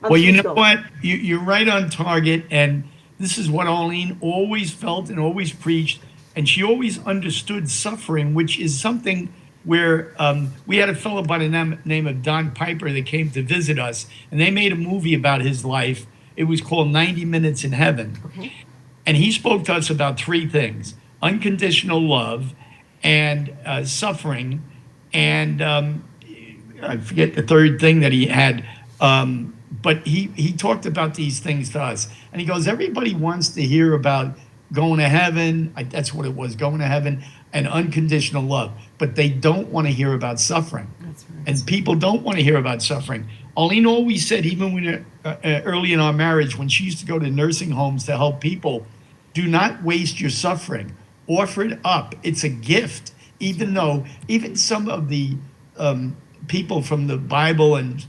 Well, you know what? You're right on target. And this is what Arlene always felt and always preached. And she always understood suffering, which is something where we had a fellow by the name of Don Piper that came to visit us. And they made a movie about his life. It was called 90 Minutes in Heaven. Okay. And he spoke to us about three things: unconditional love and suffering. And I forget the third thing that he had. But he talked about these things to us. And he goes, everybody wants to hear about going to heaven. That's what it was, going to heaven, and unconditional love. But they don't want to hear about suffering. That's right. And people don't want to hear about suffering. Arlene always said, even when early in our marriage, when she used to go to nursing homes to help people, do not waste your suffering. Offer it up. It's a gift. Even though, even some of the people from the Bible and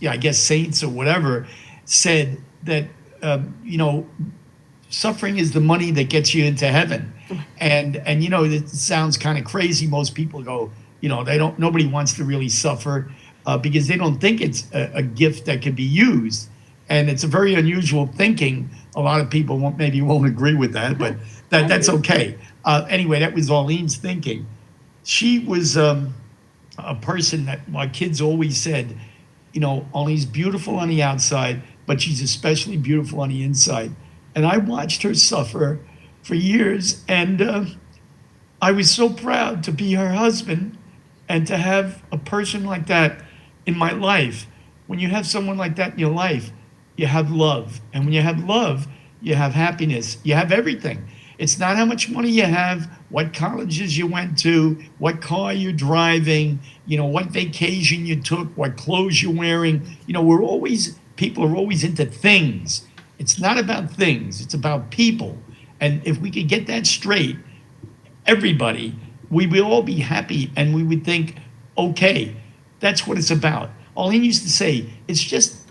I guess saints or whatever said that, suffering is the money that gets you into heaven. And it sounds kind of crazy. Most people go, nobody wants to really suffer because they don't think it's a gift that can be used. And it's a very unusual thinking. A lot of people won't agree with that, but that's okay. Anyway, that was Arlene's thinking. She was a person that my kids always said, Arlene's beautiful on the outside, but she's especially beautiful on the inside. And I watched her suffer for years, and I was so proud to be her husband and to have a person like that in my life. When you have someone like that in your life, you have love. And when you have love, you have happiness. You have everything. It's not how much money you have, what colleges you went to, what car you're driving, what vacation you took, what clothes you're wearing. People are always into things. It's not about things, it's about people. And if we could get that straight, everybody, we would all be happy and we would think, okay, that's what it's about. Arlene used to say,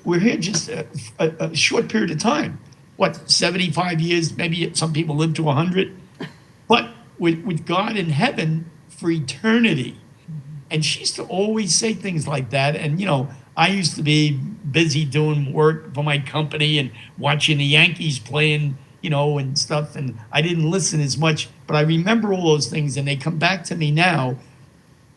we're here just a short period of time. 75 years, maybe some people live to 100, but with God in heaven for eternity. And she used to always say things like that. And, I used to be busy doing work for my company and watching the Yankees playing, and stuff. And I didn't listen as much, but I remember all those things and they come back to me now.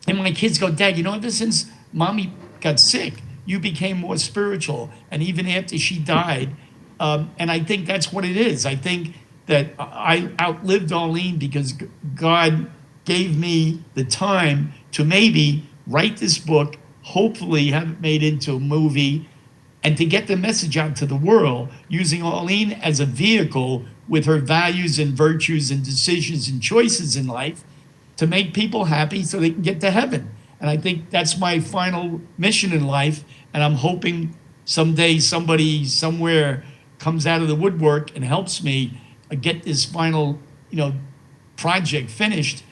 And my kids go, Dad, ever since Mommy got sick, you became more spiritual. And even after she died, and I think that's what it is. I think that I outlived Arlene because God gave me the time to maybe write this book, hopefully have it made into a movie, and to get the message out to the world using Arlene as a vehicle with her values and virtues and decisions and choices in life to make people happy so they can get to heaven. And I think that's my final mission in life. And I'm hoping someday somebody somewhere comes out of the woodwork and helps me get this final, project finished,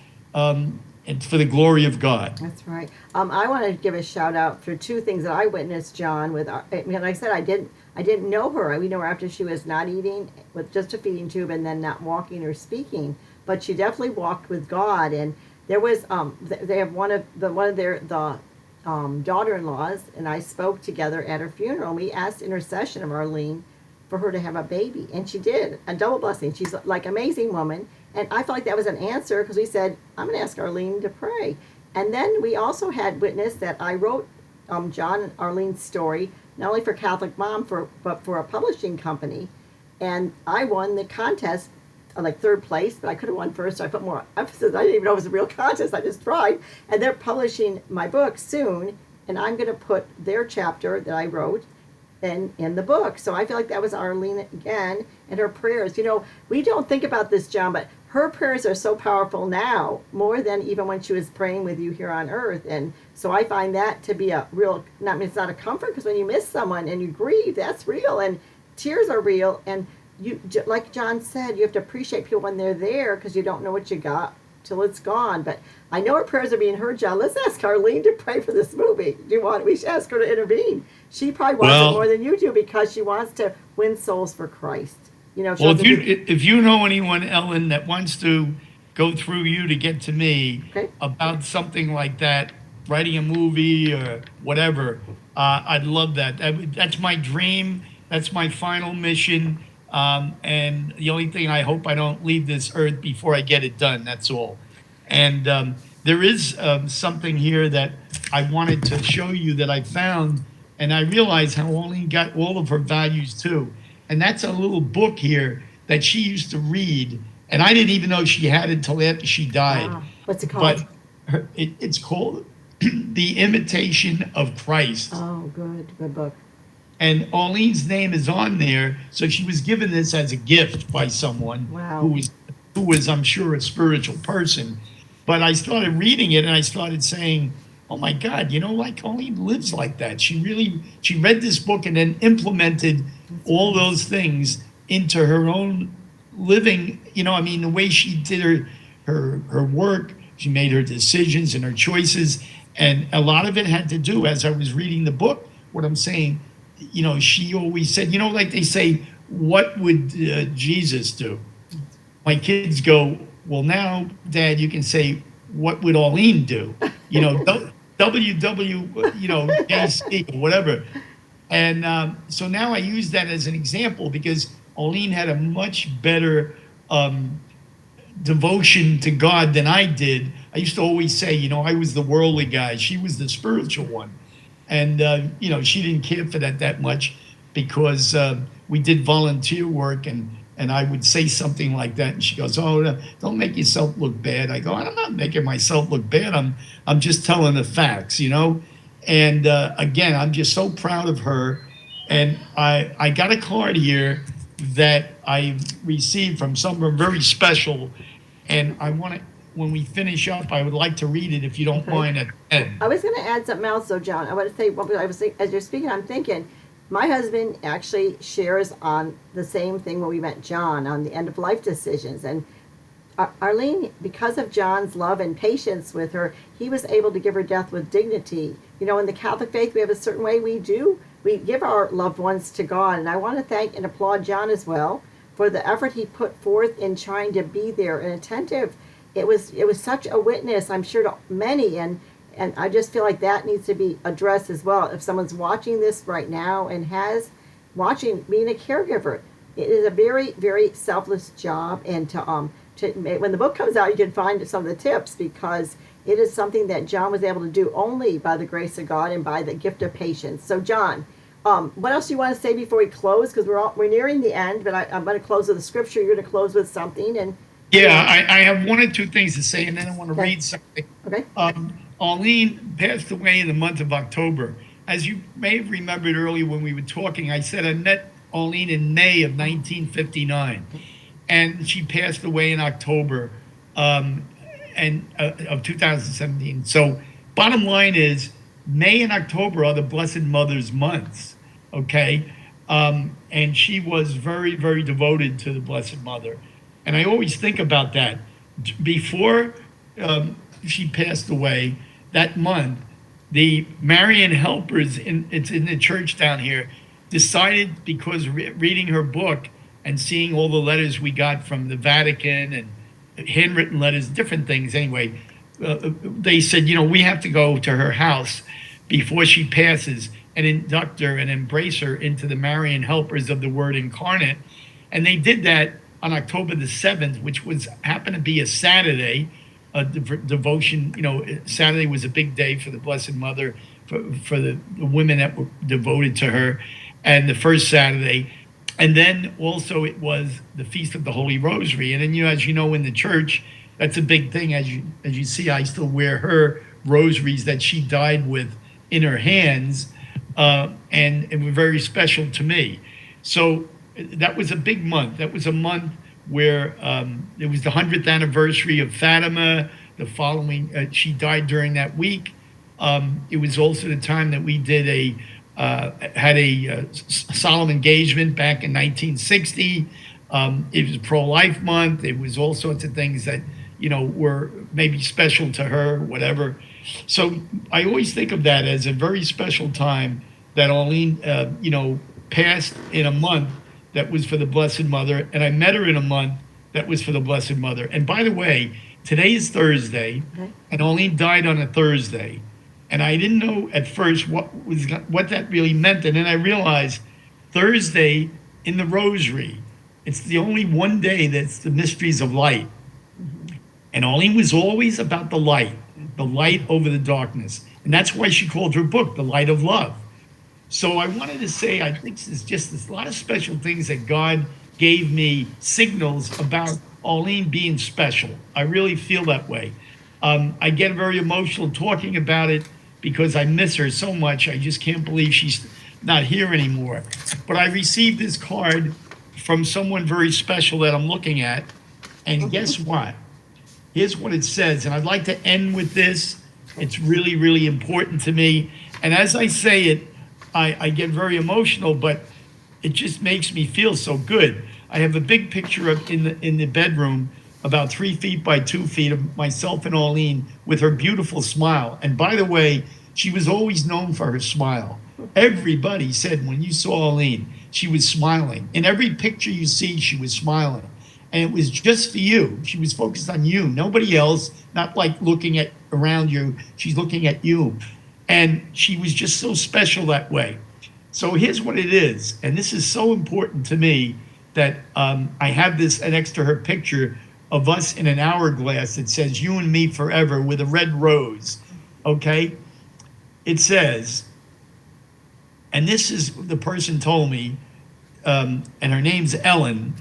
and for the glory of God. That's right. I want to give a shout out for two things that I witnessed, John. Like I said, I didn't know her. We know her after she was not eating with just a feeding tube and then not walking or speaking, but she definitely walked with God. And there was they have one of their daughter-in-laws, and I spoke together at her funeral. And we asked intercession of Arlene for her to have a baby, and she did, a double blessing. She's like amazing woman, and I felt like that was an answer because we said, I'm going to ask Arlene to pray. And then we also had witness that I wrote John and Arlene's story, not only for Catholic Mom, but for a publishing company, and I won the contest, like third place, but I could have won first, so I put more emphasis. I didn't even know it was a real contest, I just tried, and they're publishing my book soon, and I'm going to put their chapter that I wrote in the book. So I feel like that was Arlene again, and her prayers. We don't think about this, John, but her prayers are so powerful now, more than even when she was praying with you here on earth. And so I find that to be a real, it's not a comfort, because when you miss someone and you grieve, that's real, and tears are real. And you, like John said, you have to appreciate people when they're there, because you don't know what you got till it's gone. But I know her prayers are being heard, John. Let's ask Arlene to pray for this movie. We should ask her to intervene. She probably wants it more than you do, because she wants to win souls for Christ. Well, if you know anyone, Ellen, that wants to go through you to get to me Okay. about something like that, writing a movie or whatever, I'd love that. That's my dream. That's my final mission. And the only thing I hope I don't leave this earth before I get it done. That's all. And there is something here that I wanted to show you that I found, and I realized how Arlene got all of her values too. And that's a little book here that she used to read, and I didn't even know she had it until after she died. Wow. What's it called? But it's called The Imitation of Christ. Oh, good book. And Arlene's name is on there, so she was given this as a gift by someone Wow. who was, I'm sure, a spiritual person. But I started reading it, and I started saying, "Oh my God, like Arlene lives like that. She read this book and then implemented all those things into her own living. The way she did her work, she made her decisions and her choices, and a lot of it had to do, as I was reading the book, what I'm saying." She always said, like they say, what would Jesus do? My kids go, well, now, Dad, you can say, what would Arlene do? JC, whatever. And so now I use that as an example because Arlene had a much better devotion to God than I did. I used to always say, I was the worldly guy. She was the spiritual one. And, she didn't care for that much because we did volunteer work and I would say something like that. And she goes, oh, don't make yourself look bad. I go, I'm not making myself look bad. I'm just telling the facts, And again, I'm just so proud of her. And I got a card here that I received from someone very special. And I want to, when we finish up, I would like to read it if you don't mind at the end. I was going to add something else, though, John. I want to say, as you're speaking, I'm thinking, my husband actually shares on the same thing when we met John on the end of life decisions. And Arlene, because of John's love and patience with her, he was able to give her death with dignity. In the Catholic faith, we have a certain way we give our loved ones to God. And I want to thank and applaud John as well for the effort he put forth in trying to be there and attentive. It was such a witness, I'm sure, to many, and I just feel like that needs to be addressed as well. If someone's watching this right now and being a caregiver, it is a very, very selfless job. And when the book comes out, you can find some of the tips because it is something that John was able to do only by the grace of God and by the gift of patience. So, John, what else do you want to say before we close? Because we're nearing the end, but I'm going to close with a scripture. You're going to close with something, and. Yeah, I have one or two things to say, and then I want to read something. Okay. Arlene passed away in the month of October. As you may have remembered earlier when we were talking, I said I met Arlene in May of 1959, and she passed away in October of 2017. So bottom line is May and October are the Blessed Mother's months, okay? And she was very, very devoted to the Blessed Mother. And I always think about that. Before she passed away that month, the Marian helpers, it's in the church down here, decided, because reading her book and seeing all the letters we got from the Vatican and handwritten letters, different things anyway, they said, we have to go to her house before she passes and induct her and embrace her into the Marian helpers of the Word incarnate. And they did that on October the 7th, which happened to be a Saturday, a devotion. Saturday was a big day for the Blessed Mother, for the women that were devoted to her, and the first Saturday. And then also it was the Feast of the Holy Rosary. And then, as you know, in the church, that's a big thing. As you see, I still wear her rosaries that she died with in her hands, and it were very special to me. So that was a big month. That was a month where it was the 100th anniversary of Fatima. The following, she died during that week. It was also the time that we did had a solemn engagement back in 1960. It was pro-life month. It was all sorts of things that, were maybe special to her, whatever. So I always think of that as a very special time that Arlene, passed in a month that was for the Blessed Mother, and I met her in a month that was for the Blessed Mother. And by the way, today is Thursday, Okay. and Arlene died on a Thursday. And I didn't know at first what that really meant. And then I realized Thursday in the Rosary, it's the only one day that's the mysteries of light. And Arlene was always about the light over the darkness. And that's why she called her book, The Light of Love. So I wanted to say, I think there's a lot of special things that God gave me, signals about Arlene being special. I really feel that way. I get very emotional talking about it because I miss her so much. I just can't believe she's not here anymore. But I received this card from someone very special that I'm looking at. And guess what? Here's what it says. And I'd like to end with this. It's really, really important to me. And as I say it, I get very emotional, but it just makes me feel so good. I have a big picture of in the bedroom, about 3 feet by 2 feet, of myself and Arlene with her beautiful smile. And by the way, she was always known for her smile. Everybody said when you saw Arlene, she was smiling. In every picture you see, she was smiling. And it was just for you. She was focused on you, nobody else, not like looking at around you. She's looking at you. And she was just so special that way. So here's what it is. And this is so important to me that I have this next to her picture of us in an hourglass that says, "You and me forever," with a red rose. Okay? It says, and this is the person told me, and her name's Ellen,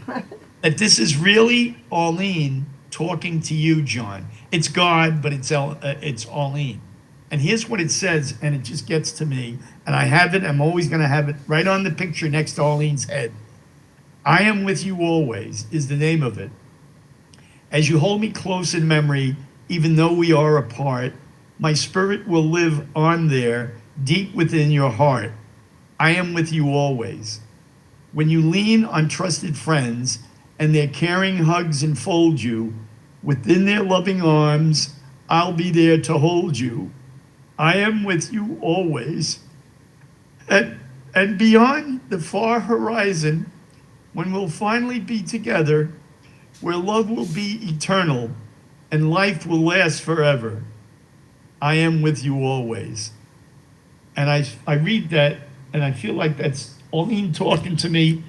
that this is really Arlene talking to you, John. It's God, but it's Arlene. And here's what it says, and it just gets to me. And I have it, I'm always going to have it right on the picture next to Arlene's head. "I am with you always" is the name of it. "As you hold me close in memory, even though we are apart, my spirit will live on there, deep within your heart. I am with you always. When you lean on trusted friends and their caring hugs enfold you, within their loving arms, I'll be there to hold you. I am with you always. And beyond the far horizon, when we'll finally be together, where love will be eternal and life will last forever, I am with you always." And I read that and I feel like that's Arlene talking to me.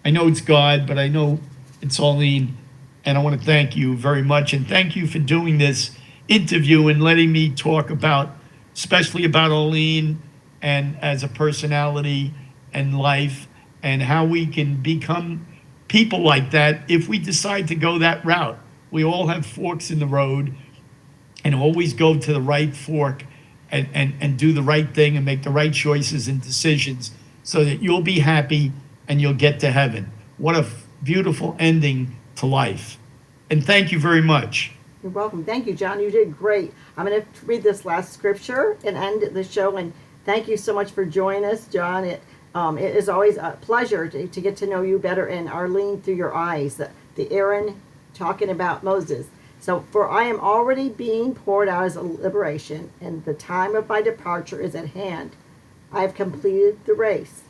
I know it's God, but I know it's Arlene. And I want to thank you very much. And thank you for doing this interview and letting me talk about, especially about Arlene and as a personality and life, and how we can become people like that if we decide to go that route. We all have forks in the road, and always go to the right fork and do the right thing and make the right choices and decisions so that you'll be happy and you'll get to heaven. What a beautiful ending to life. And thank you very much. You're welcome. Thank you, John. You did great. I'm going to read this last scripture and end the show. And thank you so much for joining us, John. It is always a pleasure to get to know you better, and Arlene through your eyes. The Aaron talking about Moses. So, "For I am already being poured out as a liberation, and the time of my departure is at hand. I have completed the race.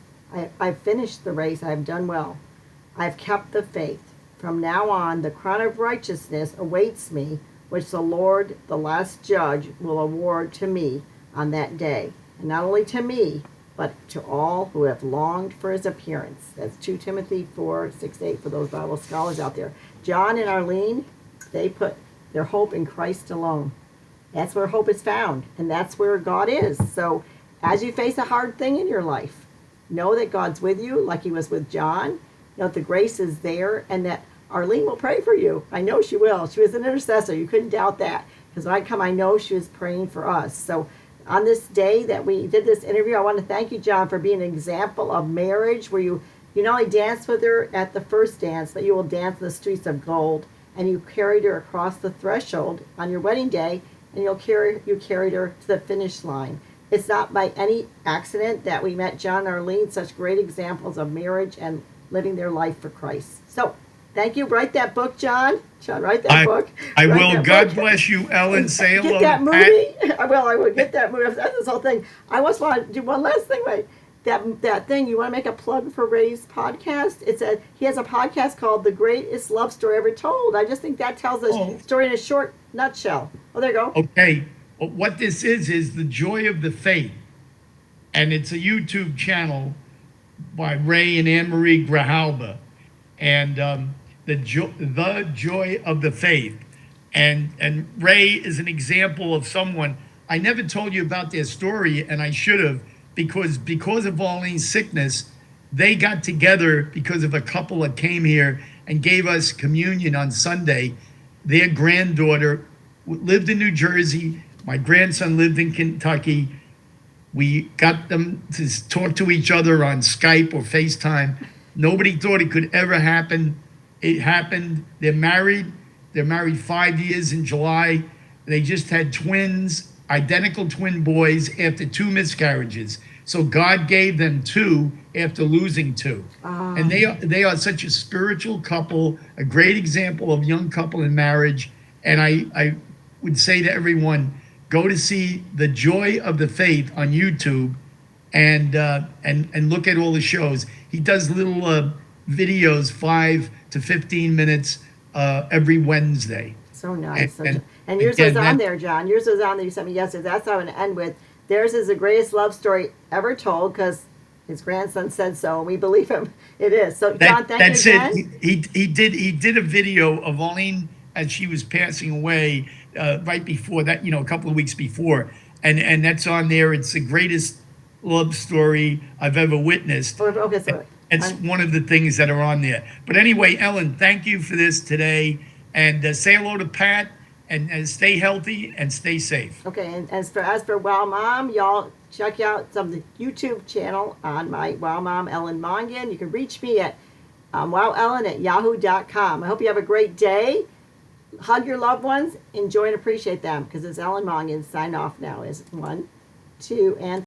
I've finished the race. I have done well. I have kept the faith. From now on, the crown of righteousness awaits me, which the Lord, the last judge, will award to me on that day. And not only to me, but to all who have longed for his appearance." That's 2 Timothy 4:6-8 for those Bible scholars out there. John and Arlene, they put their hope in Christ alone. That's where hope is found, and that's where God is. So as you face a hard thing in your life, know that God's with you like he was with John. Know that the grace is there, and that Arlene will pray for you. I know she will. She was an intercessor. You couldn't doubt that. Because when I come, I know she was praying for us. So on this day that we did this interview, I want to thank you, John, for being an example of marriage, where you not only danced with her at the first dance, but you will dance in the streets of gold. And you carried her across the threshold on your wedding day, and you carried her to the finish line. It's not by any accident that we met John and Arlene, such great examples of marriage and living their life for Christ. So thank you. Write that book, John. John, write that book. I Write will. that God book. bless you, Ellen. Say hello Get that to movie. I will. Get that movie. That's this whole thing. I just want to do one last thing. Wait. that thing, you want to make a plug for Ray's podcast? He has a podcast called The Greatest Love Story Ever Told. I just think that tells the Oh, story in a short nutshell. Oh, there you go. okay. Well, what this is the joy of the faith, and it's a YouTube channel by Ray and Anne Marie Grijalba, and the joy of the faith, and Ray is an example of someone. I never told you about their story, and I should have, because of Arlene's sickness, they got together because of a couple that came here and gave us communion on Sunday. Their granddaughter lived in New Jersey. My grandson lived in Kentucky. We got them to talk to each other on Skype or FaceTime. Nobody thought it could ever happen. It happened. They're married. They're married 5 years in July. They just had twins, identical twin boys after 2 miscarriages. So God gave them 2 after losing 2. And they are such a spiritual couple, a great example of young couple in marriage. And I would say to everyone, go to see The Joy of the Faith on YouTube and look at all the shows. He does little videos, 5 to 15 minutes every Wednesday. So nice. And yours again, was on there, John. Yours was on there. You sent me yesterday. That's how I'm going to end with. Theirs is the greatest love story ever told because his grandson said so, and we believe him. It is. So, John, thank you again. He did a video of Arlene as she was passing away right before that, a couple of weeks before. And that's on there. It's the greatest love story I've ever witnessed. Okay, so it's one of the things that are on there. But anyway, Ellen, thank you for this today. And say hello to Pat, and stay healthy and stay safe. Okay, and as for Wow Mom, y'all check out some of the YouTube channel on my Wow Mom Ellen Mongan. You can reach me at wowellen@yahoo.com. I hope you have a great day. Hug your loved ones, enjoy and appreciate them, because it's Ellen Mongan. Sign off now. Is 1, 2, and